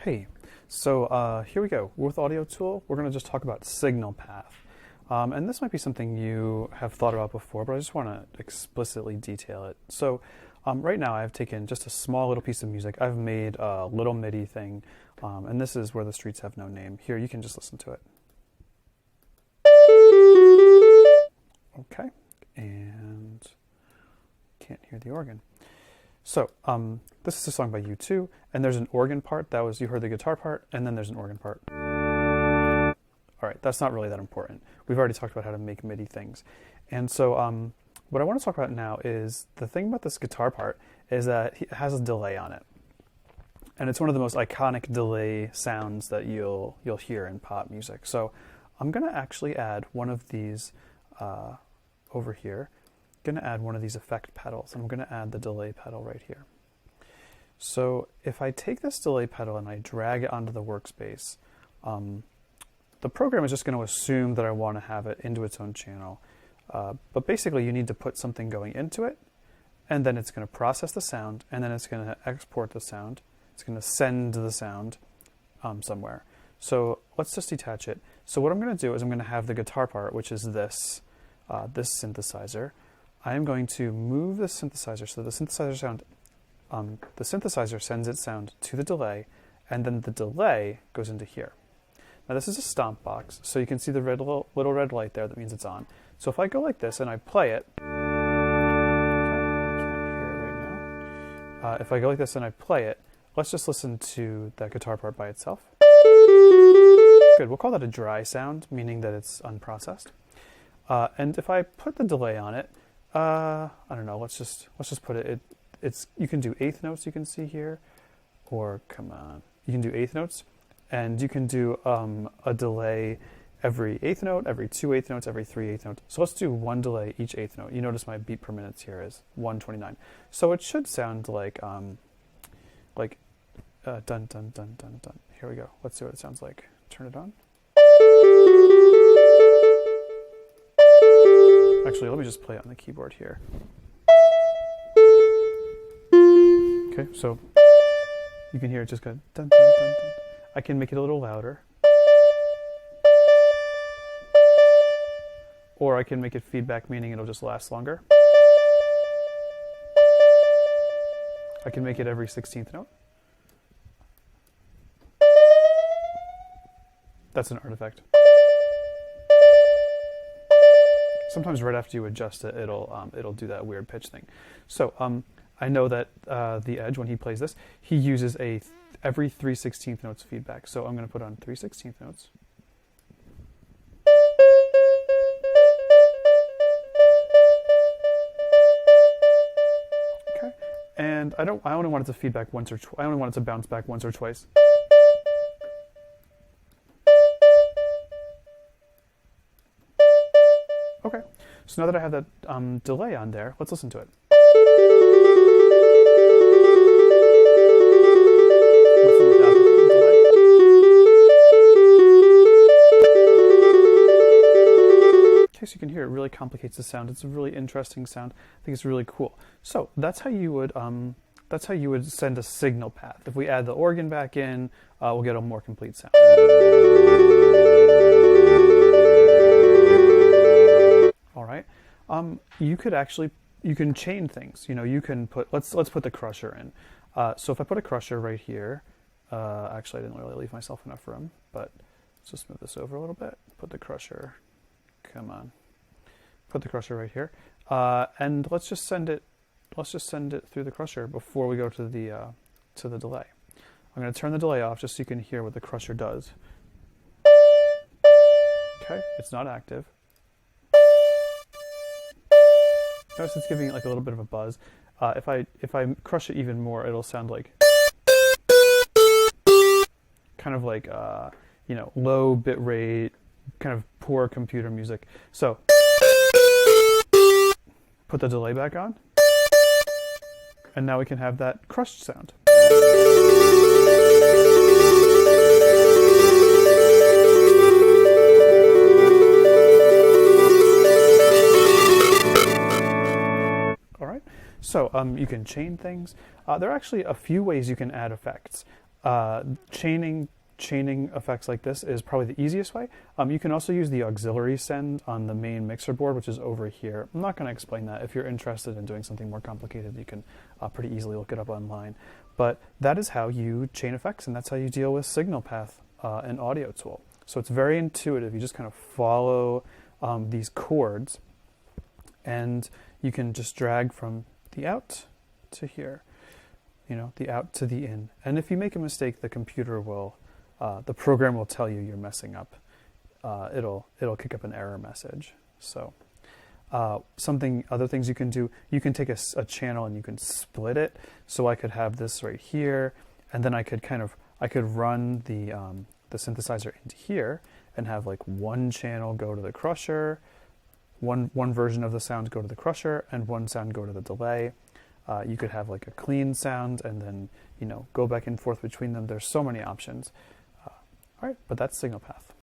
Okay, so here we go. With Audio Tool, we're going to just talk about signal path. And this might be something you have thought about before, but I just want to explicitly detail it. So right now I've taken just a small little piece of music. I've made a little MIDI thing, and this is Where the Streets Have No Name. Here, you can just listen to it. Okay, and can't hear the organ. So this is a song by U2, and there's an organ part. That was, you heard the guitar part, and then there's an organ part. All right, that's not really that important. We've already talked about how to make MIDI things. And so what I want to talk about now is the thing about this guitar part is that it has a delay on it. And it's one of the most iconic delay sounds that you'll hear in pop music. So I'm going to actually add one of these over here. I'm going to add one of these effect pedals. I'm going to add the delay pedal right here. So if I take this delay pedal and I drag it onto the workspace, the program is just going to assume that I want to have it into its own channel. But basically you need to put something going into it, and then it's going to process the sound, and then it's going to export the sound. It's going to send the sound somewhere. So let's just detach it. So what I'm going to do is I'm going to have the guitar part, which is this synthesizer. I am going to move the synthesizer so the synthesizer sound, the synthesizer sends its sound to the delay, and then the delay goes into here. Now this is a stomp box, so you can see the little red light there. That means it's on. So if I go like this and I play it, okay, I can't hear it right now. If I go like this and I play it, let's just listen to that guitar part by itself. Good, we'll call that a dry sound, meaning that it's unprocessed. And if I put the delay on it, I don't know. Let's just put it. You can do eighth notes. You can see here, or come on, you can do eighth notes, and you can do a delay every eighth note, every 2 eighth notes, every 3 eighth notes. So let's do one delay each eighth note. You notice my beat per minute here is 129. So it should sound like dun dun dun dun dun. Here we go. Let's see what it sounds like. Turn it on. Actually, let me just play it on the keyboard here. Okay, so you can hear it just go dun dun dun dun. I can make it a little louder. Or I can make it feedback, meaning it'll just last longer. I can make it every 16th note. That's an artifact. Sometimes right after you adjust it, it'll do that weird pitch thing. So I know that the Edge, when he plays this, he uses every 3/16 notes feedback. So I'm going to put on 3/16 notes. Okay, and I only want it to feedback once or I only want it to bounce back once or twice. Okay, so now that I have that delay on there, let's listen to it. Listen without the delay. Okay, so you can hear it really complicates the sound. It's a really interesting sound. I think it's really cool. So that's how you would send a signal path. If we add the organ back in, we'll get a more complete sound. All right. You can chain things. You know, you can put, let's put the crusher in. So if I put a crusher right here, actually I didn't really leave myself enough room, but let's just move this over a little bit. Put the crusher, come on. Put the crusher right here. And let's just send it through the crusher before we go to the delay. I'm going to turn the delay off just so you can hear what the crusher does. Okay, it's not active. Notice it's giving it like a little bit of a buzz. If I crush it even more, it'll sound like kind of like low bit rate, kind of poor computer music. So put the delay back on, and now we can have that crushed sound. So you can chain things. There are actually a few ways you can add effects. Chaining effects like this is probably the easiest way. You can also use the auxiliary send on the main mixer board, which is over here. I'm not going to explain that. If you're interested in doing something more complicated, you can pretty easily look it up online. But that is how you chain effects, and that's how you deal with signal path, an audio tool. So it's very intuitive. You just kind of follow these chords, and you can just drag from the out to here, the out to the in. And if you make a mistake, the computer will, the program will tell you you're messing up. It'll kick up an error message. So other things you can do, you can take a channel and you can split it. So I could have this right here, and then I could run the synthesizer into here and have like one channel go to the crusher, one version of the sound go to the crusher, and one sound go to the delay. You could have like a clean sound and then, go back and forth between them. There's so many options. All right, but that's signal path.